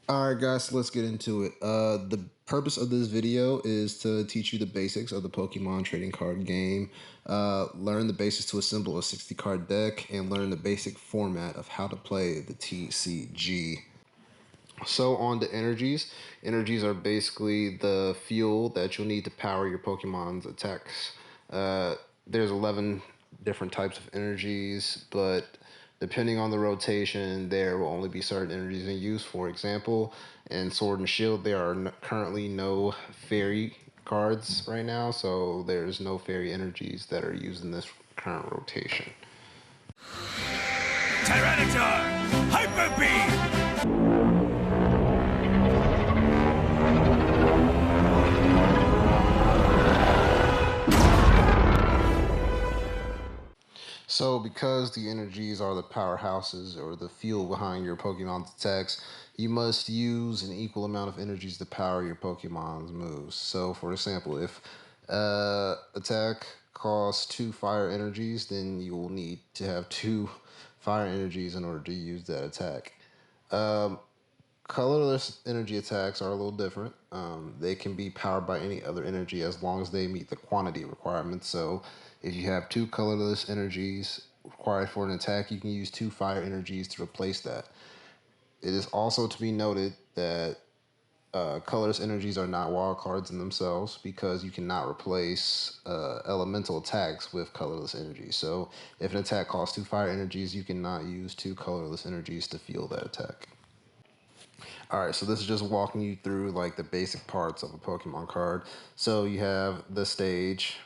Alright guys, so let's get into it. The purpose of this video is to teach you the basics of the Pokemon trading card game, learn the basics to assemble a 60 card deck, and learn the basic format of how to play the TCG. So on the energies, energies are basically the fuel that you'll need to power your Pokemon's attacks. There's 11 different types of energies, but depending on the rotation, there will only be certain energies in use. For example, in Sword and Shield, there are currently no fairy cards right now, so there's no fairy energies that are used in this current rotation. Tyranitar! Hyper Beam! So, because the energies are the powerhouses or the fuel behind your Pokemon's attacks, you must use an equal amount of energies to power your Pokemon's moves. So, for example, if attack costs 2 fire energies, then you will need to have 2 fire energies in order to use that attack. Colorless energy attacks are a little different. They can be powered by any other energy as long as they meet the quantity requirements. So if you have 2 colorless energies required for an attack, you can use 2 fire energies to replace that. It is also to be noted that colorless energies are not wild cards in themselves because you cannot replace elemental attacks with colorless energies. So if an attack costs 2 fire energies, you cannot use 2 colorless energies to fuel that attack. All right, so this is just walking you through like the basic parts of a Pokemon card. So you have the stage,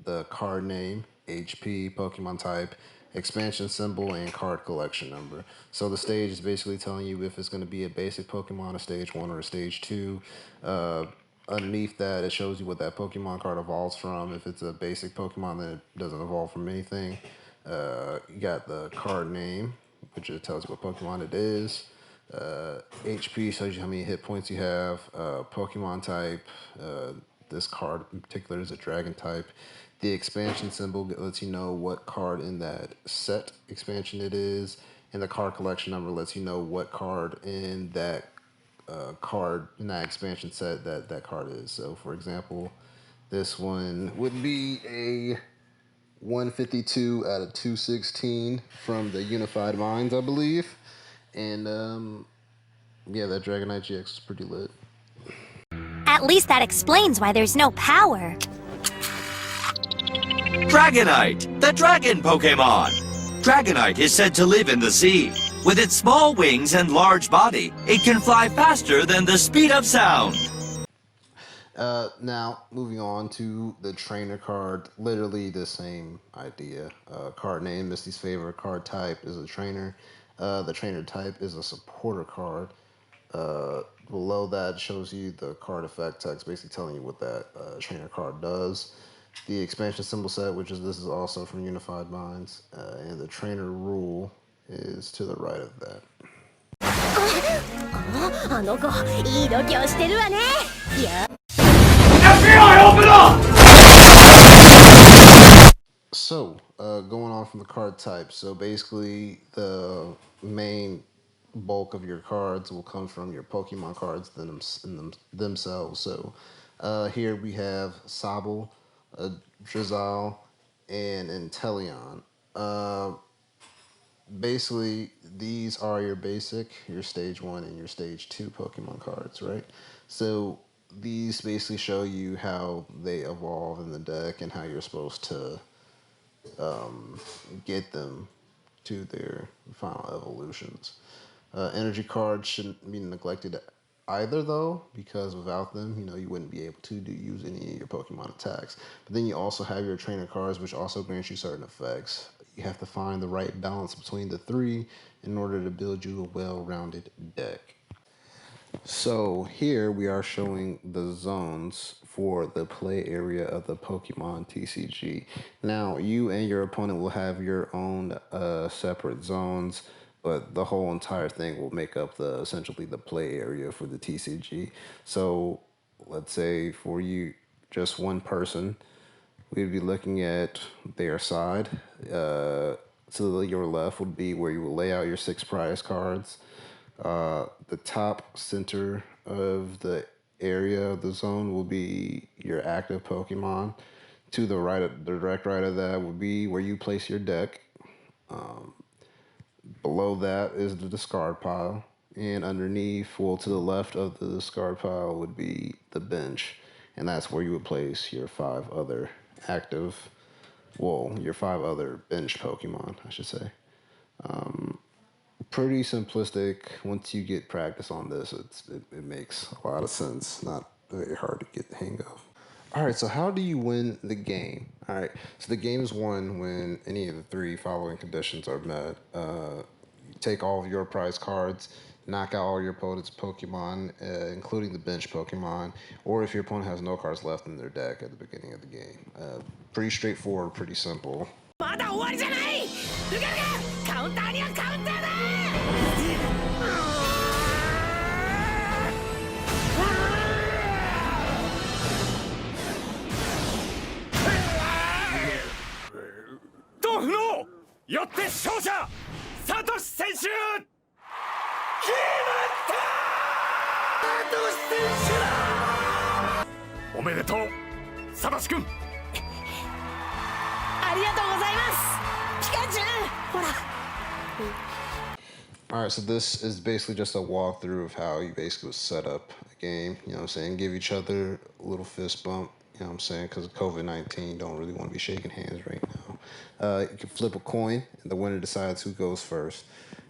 the card name, HP, Pokemon type, expansion symbol, and card collection number. So the stage is basically telling you if it's going to be a basic Pokemon, a stage 1 or a stage 2. Underneath that, it shows you what that Pokemon card evolves from. If it's a basic Pokemon, then it doesn't evolve from anything. You got the card name, which it tells you what Pokemon it is. HP shows you how many hit points you have. Pokemon type. This card in particular is a dragon type. The expansion symbol lets you know what card in that set expansion it is. And the card collection number lets you know what card in that expansion set that card is. So, for example, this one would be a 152 out of 216 from the Unified Minds, I believe. And yeah, that Dragonite GX is pretty lit. At least that explains why there's no power. Dragonite, the dragon Pokemon! Dragonite is said to live in the sea. With its small wings and large body, it can fly faster than the speed of sound. Now, moving on to the trainer card, literally the same idea. Card name, Misty's favorite. Card type is a trainer. The trainer type is a supporter card. Below that shows you the card effect text, basically telling you what that trainer card does. The expansion symbol set, this is also from Unified Minds, and the trainer rule is to the right of that. あの子、いい度胸してるわね。いや。FBI, open up! So, going on from the card type. So basically, the main bulk of your cards will come from your Pokemon cards themselves. So, here we have Sobble, Drizzle, and Inteleon. Basically, these are your basic, your stage 1 and your stage 2 Pokemon cards, right? So these basically show you how they evolve in the deck and how you're supposed to get them to their final evolutions. Energy cards shouldn't be neglected either, though, because without them, you wouldn't be able to use any of your Pokemon attacks. But then you also have your trainer cards, which also grant you certain effects. You have to find the right balance between the three in order to build you a well-rounded deck. So here we are showing the zones for the play area of the Pokemon TCG. Now, you and your opponent will have your own separate zones, but the whole entire thing will make up essentially the play area for the TCG. So let's say for you, just one person, we'd be looking at their side. To your left would be where you will lay out your 6 prize cards. The top center of the area of the zone will be your active Pokemon. To the right, the direct right of that would be where you place your deck. Below that is the discard pile, and underneath, well, to the left of the discard pile would be the bench, and that's where you would place your five other active, well, your five other bench Pokemon, I should say. Pretty simplistic. Once you get practice on this, it makes a lot of sense. Not very hard to get the hang of. All right, so how do you win the game? All right, so the game is won when any of the three following conditions are met. You take all of your prize cards, knock out all your opponent's Pokemon, including the bench Pokemon, or if your opponent has no cards left in their deck at the beginning of the game. Pretty straightforward, pretty simple. まだ終わりじゃない。ルカルカ、カウンターにはカウンターだ。豆腐のよって勝者サトシ選手決まったサトシ選手だおめでとうサトシ君ありがとうございますピカチュウほら Alright, so this is basically just a walkthrough of how you basically set up a game, you know what I'm saying? Give each other a little fist bump, you know what I'm saying? Because of COVID-19, don't really want to be shaking hands right now. You can flip a coin, and the winner decides who goes first.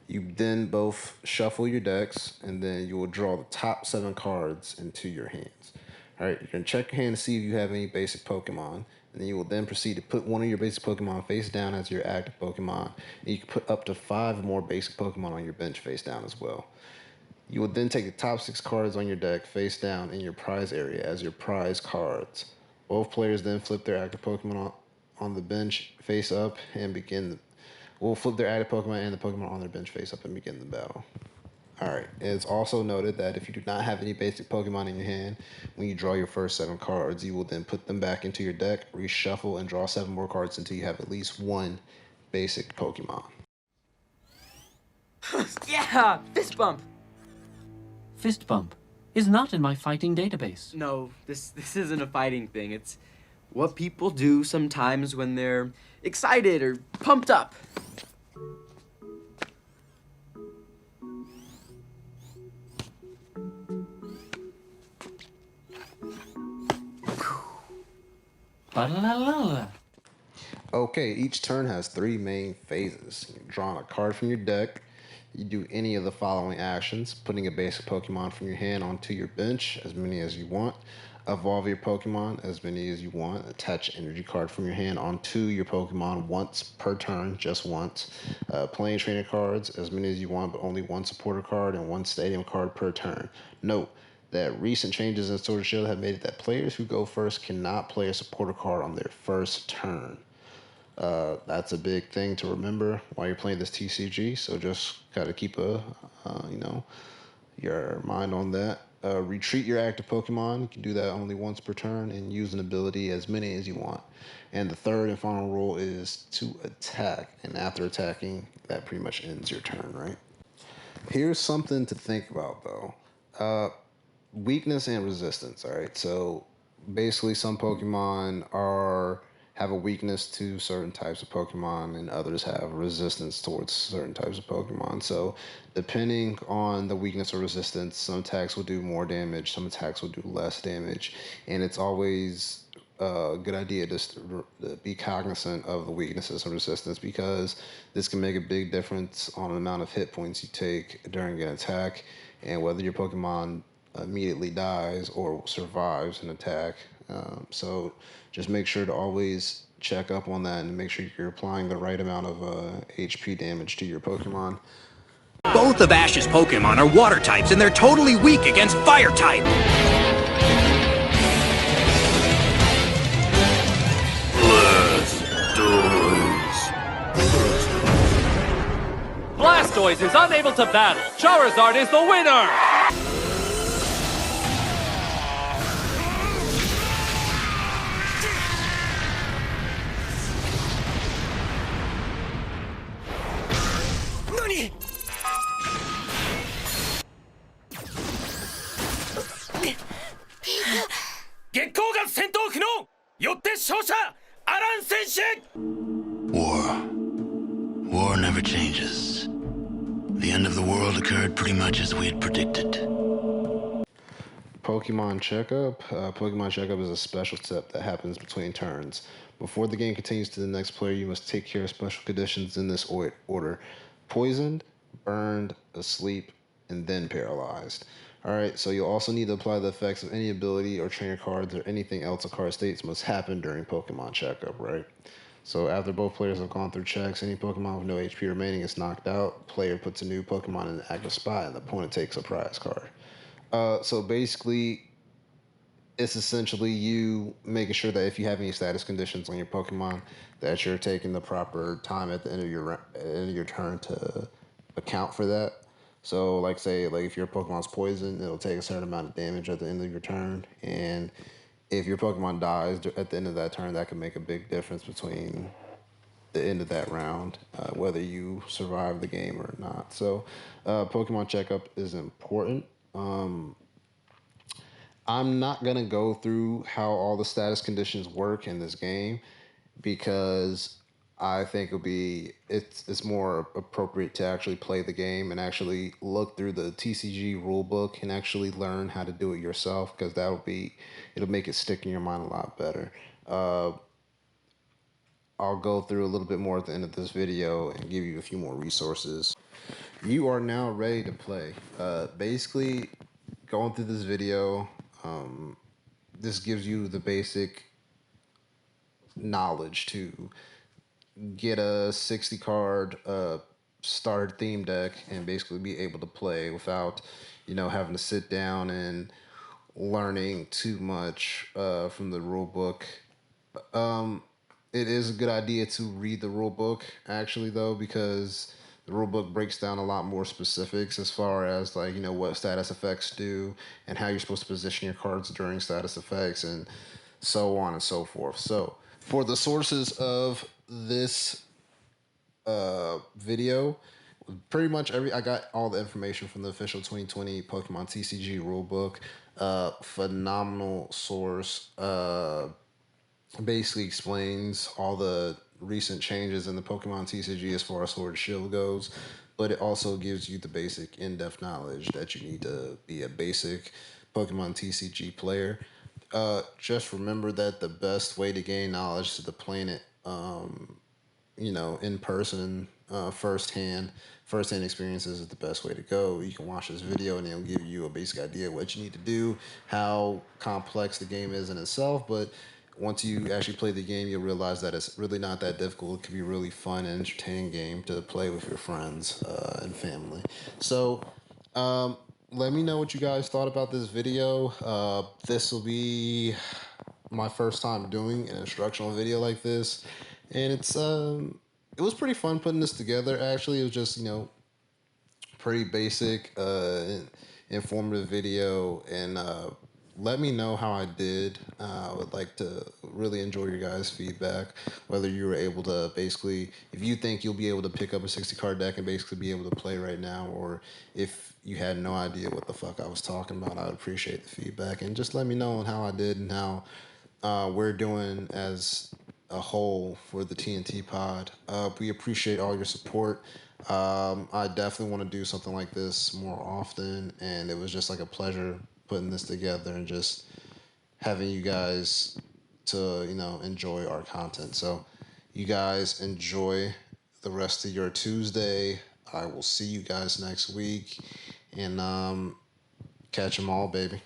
You then both shuffle your decks, and then you will draw the top 7 cards into your hands. Alright, you're going to check your hand to see if you have any basic Pokemon. And then you will then proceed to put one of your basic Pokemon face down as your active Pokemon. And you can put up to 5 more basic Pokemon on your bench face down as well. You will then take the top 6 cards on your deck face down in your prize area as your prize cards. Both players then flip their active Pokemon on the bench face up and will flip their active Pokemon and the Pokemon on their bench face up and begin the battle. Alright, it's also noted that if you do not have any basic Pokemon in your hand, when you draw your first 7 cards, you will then put them back into your deck, reshuffle, and draw 7 more cards until you have at least 1 basic Pokemon. Yeah, fist bump. Fist bump is not in my fighting database. No, this isn't a fighting thing. It's what people do sometimes when they're excited or pumped up. Ba-la-la-la-la. Okay, each turn has 3 main phases. You're drawing a card from your deck. You do any of the following actions: putting a basic Pokemon from your hand onto your bench, as many as you want. Evolve your Pokemon, as many as you want. Attach an energy card from your hand onto your Pokemon once per turn, just once. Playing trainer cards, as many as you want, but only 1 supporter card and 1 stadium card per turn. Note that recent changes in Sword and Shield have made it that players who go first cannot play a supporter card on their first turn. That's a big thing to remember while you're playing this TCG, so just gotta keep your mind on that. Retreat your active Pokemon. You can do that only once per turn and use an ability as many as you want. And the third and final rule is to attack, and after attacking, that pretty much ends your turn, right? Here's something to think about though. Weakness and resistance, all right? So basically some Pokemon have a weakness to certain types of Pokemon and others have resistance towards certain types of Pokemon. So depending on the weakness or resistance, some attacks will do more damage, some attacks will do less damage. And it's always a good idea just to be cognizant of the weaknesses and resistance, because this can make a big difference on the amount of hit points you take during an attack and whether your Pokemon immediately dies or survives an attack. So just make sure to always check up on that and make sure you're applying the right amount of HP damage to your Pokemon. Both of Ash's Pokemon are water types, and they're totally weak against fire type. Blastoise is unable to battle. Charizard is the winner! end of the world occurred pretty much as we had predicted. Pokemon Checkup. Pokemon Checkup is a special step that happens between turns. Before the game continues to the next player, you must take care of special conditions in this order: poisoned, burned, asleep, and then paralyzed. Alright, so you'll also need to apply the effects of any ability or trainer cards or anything else a card states must happen during Pokemon Checkup, right? So after both players have gone through checks, any Pokemon with no HP remaining is knocked out. Player puts a new Pokemon in the active spot, and the opponent takes a prize card. So basically, it's essentially you making sure that if you have any status conditions on your Pokemon, that you're taking the proper time at the end of your turn to account for that. So, like, say, like if your Pokemon's poisoned, it'll take a certain amount of damage at the end of your turn, and if your Pokemon dies at the end of that turn, that can make a big difference between the end of that round, whether you survive the game or not. So, Pokemon Checkup is important. I'm not gonna go through how all the status conditions work in this game because I think it's more appropriate to actually play the game and actually look through the TCG rulebook and actually learn how to do it yourself, because it'll make it stick in your mind a lot better. I'll go through a little bit more at the end of this video and give you a few more resources. You are now ready to play. Basically, going through this video, this gives you the basic knowledge to get a 60 card starter theme deck and basically be able to play without, having to sit down and learning too much from the rule book. It is a good idea to read the rule book, actually, though, because the rule book breaks down a lot more specifics as far as, like, what status effects do and how you're supposed to position your cards during status effects and so on and so forth. So for the sources of this video, pretty much I got all the information from the official 2020 Pokemon TCG rulebook. Phenomenal source. Basically explains all the recent changes in the Pokemon TCG as far as Sword and Shield goes, but it also gives you the basic in-depth knowledge that you need to be a basic Pokemon TCG player. Just remember that the best way to gain knowledge to the planet, in person, firsthand experiences is the best way to go. You can watch this video and it'll give you a basic idea of what you need to do, how complex the game is in itself, but once you actually play the game, you'll realize that it's really not that difficult. It can be a really fun and entertaining game to play with your friends and family. So, let me know what you guys thought about this video. This will be my first time doing an instructional video like this, and it was pretty fun putting this together. Actually, it was just pretty basic, informative video, and let me know how I did. I would like to really enjoy your guys' feedback, whether you were able to basically, if you think you'll be able to pick up a 60 card deck and basically be able to play right now, or if you had no idea what the fuck I was talking about. I would appreciate the feedback, and just let me know on how I did and how we're doing as a whole for the TNT pod. We appreciate all your support. I definitely want to do something like this more often, and it was just like a pleasure putting this together and just having you guys to enjoy our content. So you guys enjoy the rest of your Tuesday. I will see you guys next week, and catch them all, baby.